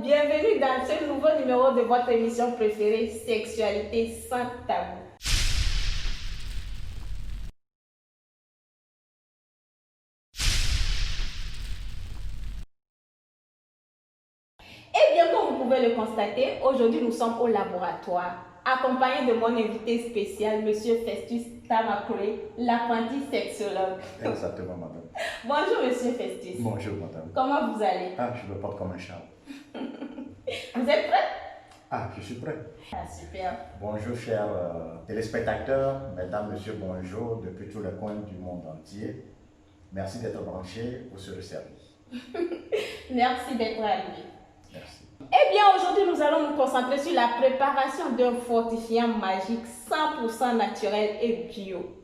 bienvenue dans ce nouveau numéro de votre émission préférée, Sexualité sans tabou. Eh bien, comme vous pouvez le constater, aujourd'hui nous sommes au laboratoire, accompagné de mon invité spécial, M. Festus Tamakwe, l'apprenti sexologue. Exactement, madame. Bonjour, M. Festus. Bonjour, madame. Comment vous allez? Ah, je me porte comme un chat. Vous êtes prêt? Ah, je suis prêt. Ah, super. Bonjour, chers téléspectateurs, mesdames, messieurs, bonjour, depuis tous les coins du monde entier. Merci d'être branchés pour ce service. Merci d'être arrivé. Merci. Eh bien, aujourd'hui, nous allons nous concentrer sur la préparation d'un fortifiant magique 100% naturel et bio.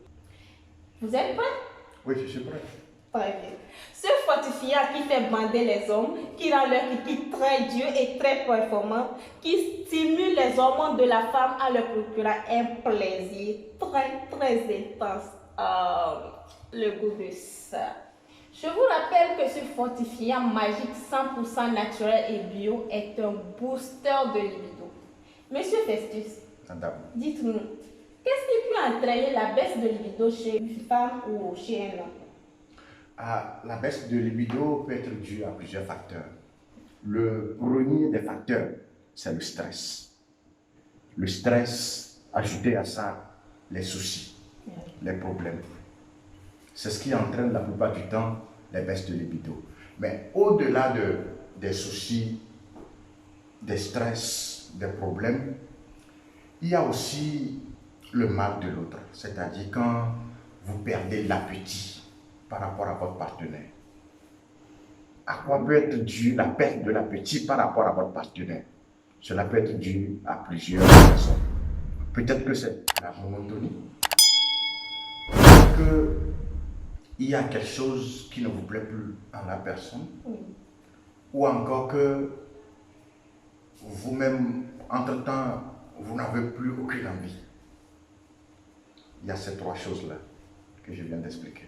Vous êtes prêts? Oui, je suis prêt. Très bien. Ce fortifiant qui fait bander les hommes, qui rend leur kiki très dur et très performant, qui stimule les hormones de la femme en leur procurant un plaisir très intense. Le goût de ça. Je vous rappelle que ce fortifiant magique 100% naturel et bio est un booster de libido. Monsieur Festus, Madame. dites-nous, qu'est-ce qui peut entraîner la baisse de libido chez une femme ou chez un homme? Ah, la baisse de libido peut être due à plusieurs facteurs. Le premier des facteurs, c'est le stress. Le stress, ajouté à ça, les soucis, les problèmes. C'est ce qui entraîne la plupart du temps les baisses de libido. Mais au-delà des soucis, des stress, des problèmes, il y a aussi le mal de l'autre. C'est-à-dire quand vous perdez l'appétit par rapport à votre partenaire. À quoi peut être due la perte de l'appétit par rapport à votre partenaire? Cela peut être dû à plusieurs raisons. Peut-être que c'est la monotonie. Qu'il y a quelque chose qui ne vous plaît plus en la personne. Ou encore que vous-même, entre-temps, vous n'avez plus aucune envie. Il y a ces trois choses-là que je viens d'expliquer.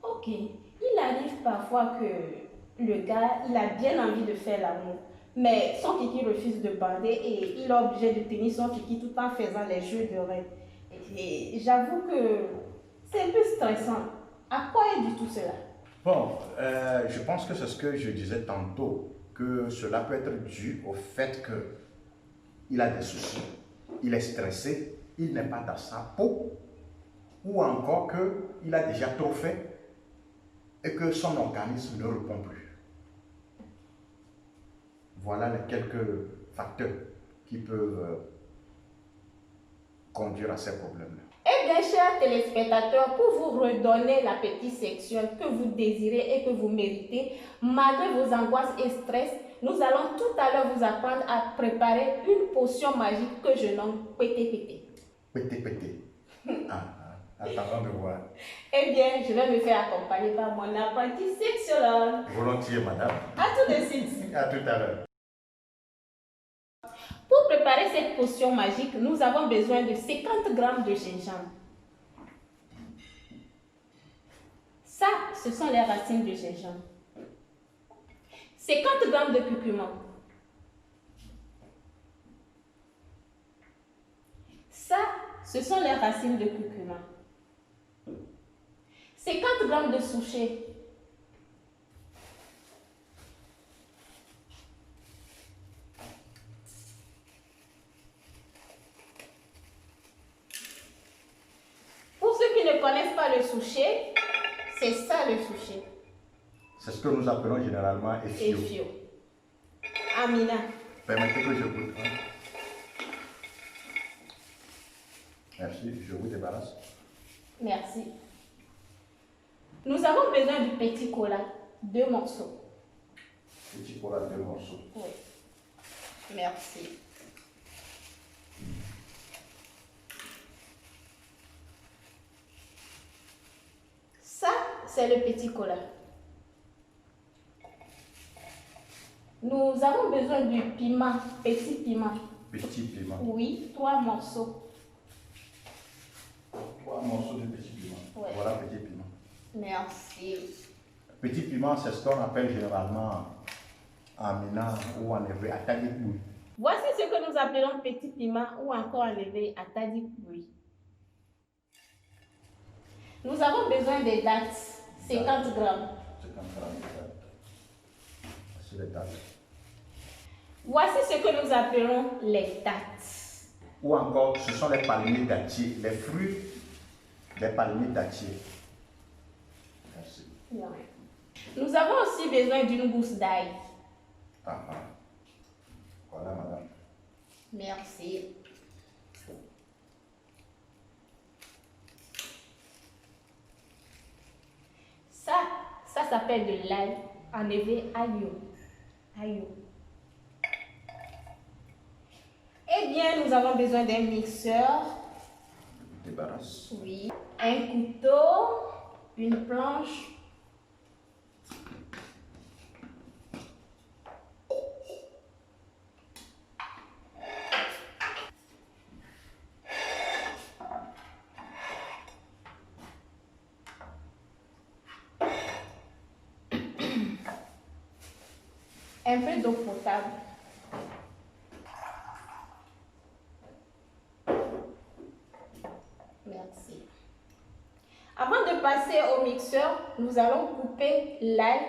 Ok, il arrive parfois que le gars, il a bien envie de faire l'amour, mais son kiki refuse de bander et il est obligé de tenir son kiki tout en faisant les jeux de rêve. Et j'avoue que c'est un peu stressant. À quoi est dû tout cela? Bon, je pense que c'est ce que je disais tantôt, que cela peut être dû au fait qu'il a des soucis, il est stressé, il n'est pas dans sa peau, ou encore qu'il a déjà trop fait et que son organisme ne répond plus. Voilà les quelques facteurs qui peuvent conduire à ces problèmes-là. Eh bien, chers téléspectateurs, pour vous redonner l'appétit sexuel que vous désirez et que vous méritez, malgré vos angoisses et stress, nous allons tout à l'heure vous apprendre à préparer une potion magique que je nomme Pété Pété. Pété, pété. Attendons de voir. Eh bien, je vais me faire accompagner par mon apprenti sexologue. Volontiers, madame. À tout de suite. À tout à l'heure. Pour préparer cette potion magique, nous avons besoin de 50 g de gingembre. Ça, ce sont les racines de gingembre. 50 g de curcuma. Ça, ce sont les racines de curcuma. 50 g de souchet. Pour ceux qui ne connaissent pas le souchet, c'est ça le souchet. C'est ce que nous appelons généralement effio. Effio. Amina. Permettez que je goûte. Merci, je vous débarrasse. Merci. Nous avons besoin du petit cola, 2 morceaux. Petit cola, 2 morceaux. Oui. Merci. Ça, c'est le petit cola. Nous avons besoin du piment, petit piment. Petit piment. Oui, 3 morceaux. 3 morceaux de petit piment. Ouais. Voilà, petit piment. Merci. Petit piment, c'est ce qu'on appelle généralement en Mina ou en Éveil à Tadikoui. Voici ce que nous appelons petit piment ou encore enlevé à Tadikoui. Nous avons besoin des dattes, 50 grammes. 50 grammes de dattes. C'est les dattes. Voici ce que nous appelons les dattes. Ou encore, ce sont les palmiers dattiers, les fruits des palmiers dattiers. Merci. Nous avons aussi besoin d'une gousse d'ail. Ah, ah. Voilà, madame. Merci. Ça s'appelle de l'ail, enlevé aglio. Aglio. Eh bien, nous avons besoin d'un mixeur. Débarrasse. Oui. Un couteau, une planche. Un peu d'eau potable. Merci. Avant de passer au mixeur, nous allons couper l'ail,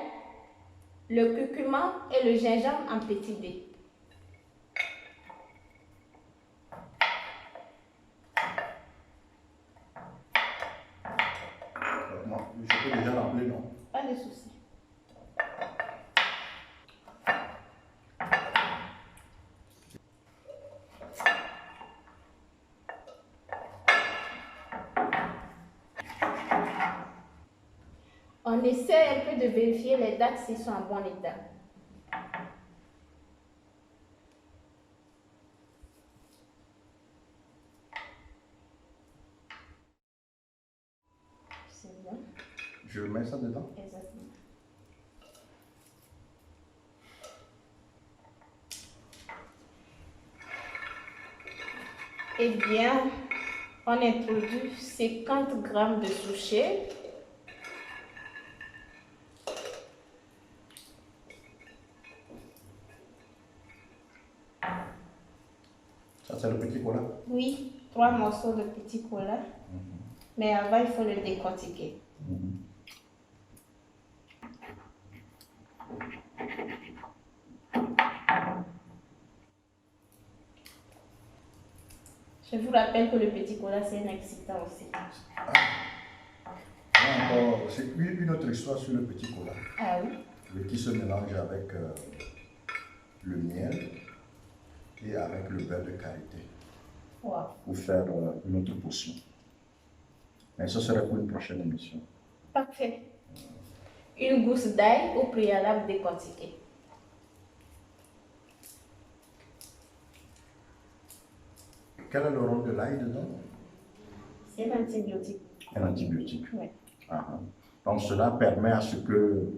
le curcuma et le gingembre en petits dés. Moi, je peux déjà l'appeler, non? Pas de souci. On essaie un peu de vérifier les dates s'ils sont en bon état. C'est bon. Je mets ça dedans? Exactement. Eh bien, on introduit 50 grammes de souchet. Ça, c'est le petit cola? Oui, 3 morceaux de petit cola. Mais avant, il faut le décortiquer. Je vous rappelle que le petit cola, c'est un excitant aussi. Encore, c'est une autre histoire sur le petit cola. Ah oui? Qui se mélange avec le miel et avec le beurre de karité. Wow. Pour faire une autre potion. Mais ça serait pour une prochaine émission. Parfait. Une gousse d'ail au préalable décortiquée. Quel est le rôle de l'ail dedans? C'est un antibiotique. Un antibiotique. Oui. Donc cela permet à ce que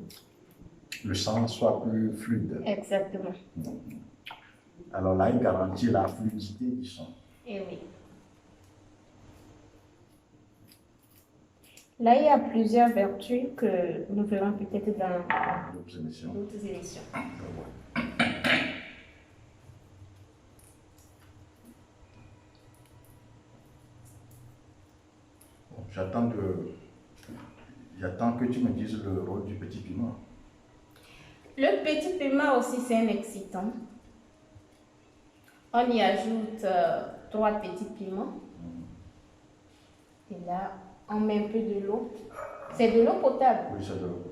le sang soit plus fluide. Exactement. Alors l'ail garantit la fluidité du sang. Eh oui. L'ail a plusieurs vertus que nous verrons peut-être dans D'autres émissions. d'autres émissions. Bon, j'attends que tu me dises le rôle du petit piment. Le petit piment aussi, c'est un excitant. On y ajoute 3 petits piments. Et là, on met un peu de l'eau. C'est de l'eau potable. Oui, c'est de l'eau.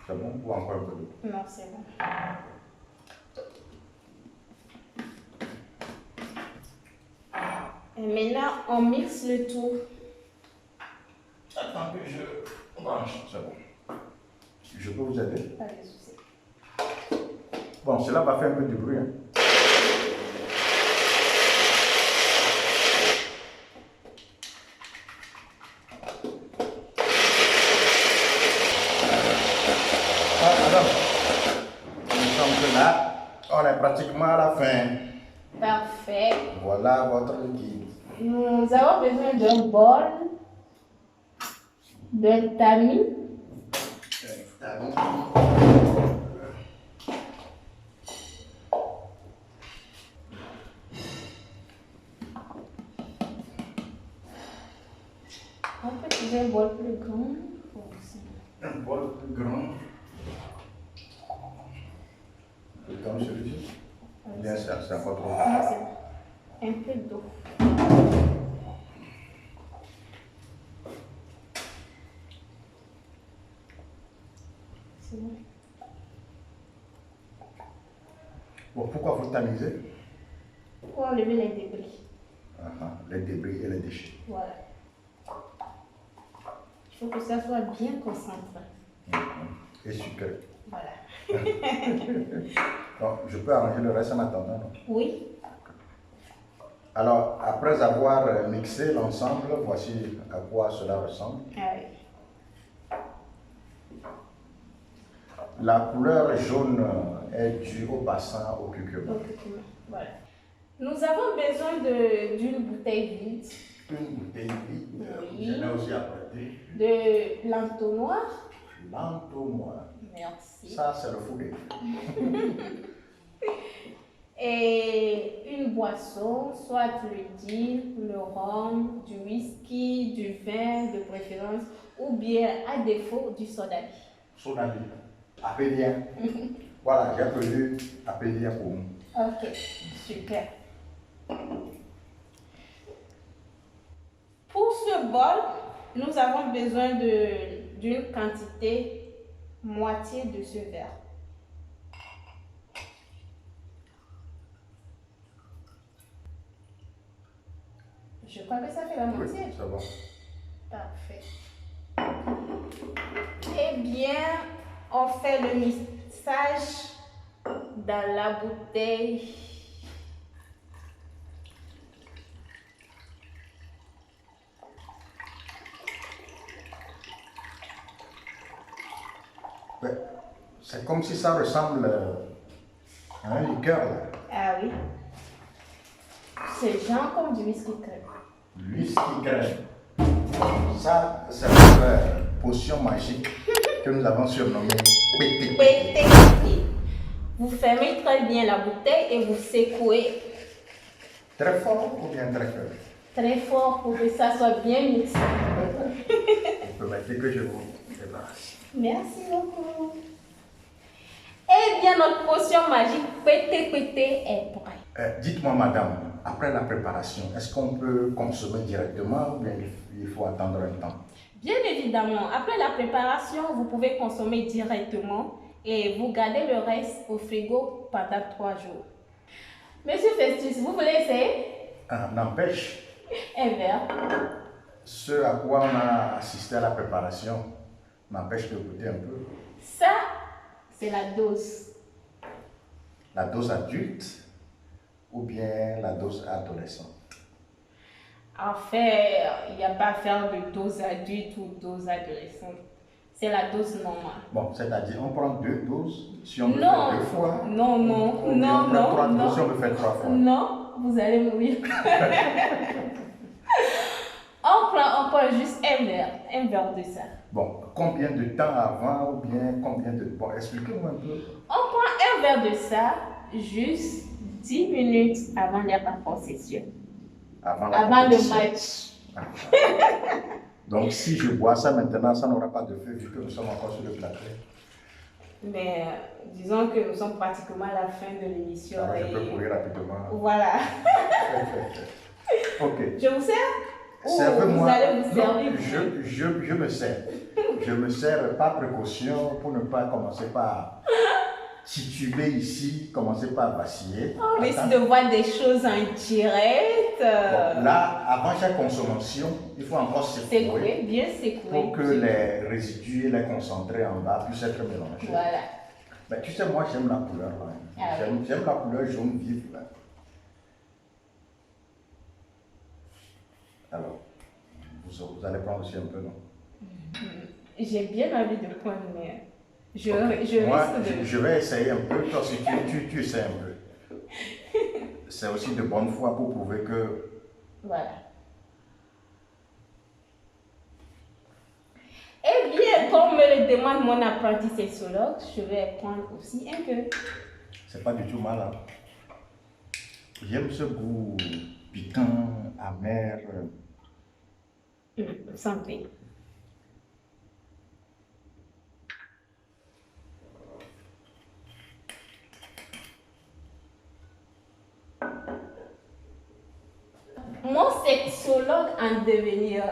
C'est bon ou encore un peu d'eau? Non, c'est bon. Et maintenant, on mixe le tout. Attends que je branche. C'est bon. Je peux vous aider? Pas de souci. Bon, cela va faire un peu de bruit. Hein. Ah, madame, nous sommes là. On est pratiquement à la fin. Parfait. Voilà votre guide. Nous avons besoin d'un bol. d'un tamis. On peut trouver un bol plus grand. Un bol plus grand. Comme celui-ci. Bien, c'est encore trop grand. Non, c'est un peu d'eau. C'est bon. Bon, pourquoi vous tamisez? Pour enlever les débris. Les débris et les déchets. Voilà. Il faut que ça soit bien concentré. Et sucré. Voilà. Bon, je peux arranger le reste en attendant, non? Oui. Alors, après avoir mixé l'ensemble, voici à quoi cela ressemble. Ah oui. La couleur jaune est due au bassin au curcuma. Voilà. Nous avons besoin d'une bouteille vide, Une bouteille vide, Oui. j'en ai aussi apporté. de l'entonnoir. L'entonnoir. Merci. Ça, c'est le foudé. Et une boisson, soit le gin, le rhum, du whisky, du vin de préférence, ou bien à défaut du soda. Sonabi. Apélia. Voilà, j'ai appelé Apélia pour nous. Ok, super. Pour ce bol, nous avons besoin d'une quantité moitié de ce verre. Je crois que ça fait la Oui, moitié. ça va. Parfait. Eh bien, on fait le mixage dans la bouteille. Ouais. C'est comme si ça ressemble à un liqueur, là. Ah oui. C'est genre comme du whisky crème. Whisky crème. Ça, c'est notre potion magique que nous avons surnommée Pété. Pété. Vous fermez très bien la bouteille et vous secouez Très fort ou bien très faible? très fort pour que ça soit bien mixé. Vous permettez que je vous débarrasse. Merci beaucoup. Eh bien, notre potion magique pété est prête. Dites-moi, madame, après la préparation, est-ce qu'on peut consommer directement ou bien il faut attendre un temps? Bien évidemment, après la préparation, vous pouvez consommer directement et vous gardez le reste au frigo pendant 3 jours. Monsieur Festus, vous voulez essayer? N'empêche, Un verre. ce à quoi on a assisté à la préparation n'empêche de goûter un peu. Ça, c'est la dose. La dose adulte ou bien la dose adolescente? En fait, il n'y a pas à faire de dose adulte ou dose adolescente. C'est la dose normale. Bon, c'est-à-dire on prend 2 doses, si on veut Non. faire 2 fois. Non, non, on non, prend 3 non, doses si non. on veut faire 3 fois. Non, vous allez mourir. on prend juste un verre de ça. Bon, combien de temps avant ou bien combien de... Bon, expliquez-moi un peu. On prend un verre de ça juste 10 minutes avant la concession. Avant le compétition. match. Donc, si je bois ça maintenant, ça n'aura pas de feu vu que nous sommes encore sur le plateau. Mais disons que nous sommes pratiquement à la fin de l'émission. Ça va, je peux courir rapidement. Voilà. Ok. Je vous sers? Ou Servez-moi. vous allez vous Non, servir? je me sers. Je me sers par précaution pour ne pas commencer par tituber ici, commencer par vaciller. On risque de voir des choses en direct. Bon, là, avant chaque consommation, il faut encore secouer Secouer, bien secouer. pour que les résidus et les concentrés en bas puissent être mélangés. Voilà. Mais tu sais, moi j'aime la couleur là. Ah J'aime la couleur jaune vive là. Alors, vous allez prendre aussi un peu, non? J'ai bien envie de prendre, mais je Moi, risque de... je vais essayer un peu. Toi, si tu essaies un peu. C'est aussi de bonne foi pour prouver que... Voilà. demande mon apprenti sexologue, je vais prendre aussi un peu. C'est pas du tout mal. Hein. J'aime ce goût piquant, amer. Santé. Mon sexologue en devenir,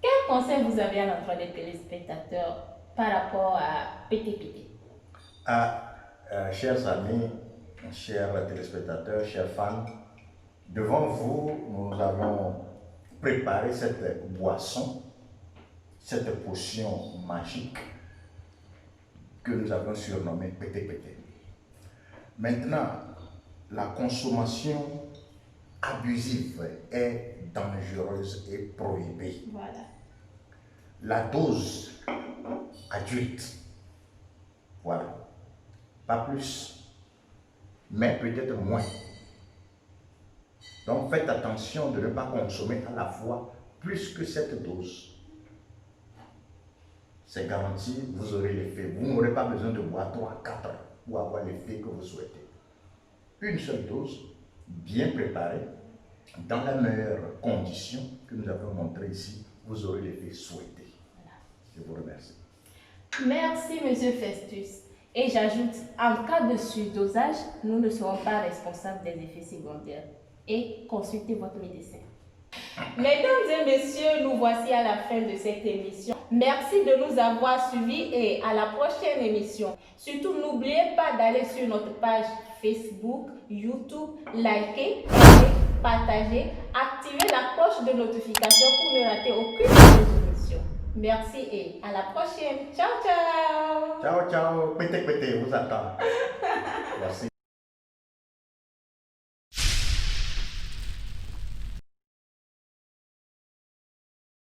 quel conseil vous avez à l'endroit des téléspectateurs par rapport à PTPT? Chers amis, chers téléspectateurs, chers fans, devant vous, nous avons préparé cette boisson, cette potion magique que nous avons surnommée PTPT. Maintenant, la consommation abusive est dangereuse et prohibée. Voilà. La dose adulte, voilà, pas plus, mais peut-être moins. Donc faites attention de ne pas consommer à la fois plus que cette dose. C'est garanti, vous aurez l'effet. Vous n'aurez pas besoin de boire 3, 4 pour avoir l'effet que vous souhaitez. Une seule dose, bien préparée, dans la meilleure condition que nous avons montré ici, vous aurez l'effet souhaité. Voilà. Je vous remercie. Merci, Monsieur Festus. Et j'ajoute, en cas de surdosage, nous ne serons pas responsables des effets secondaires. Et consultez votre médecin. Mesdames et messieurs, nous voici à la fin de cette émission. Merci de nous avoir suivis et à la prochaine émission. Surtout, n'oubliez pas d'aller sur notre page Facebook, YouTube, liker, aimer, partager, activer la cloche de notification pour ne rater aucune de nos émissions. Merci et à la prochaine. Ciao, ciao. Ciao, ciao. Pété, pété, vous attend. Merci.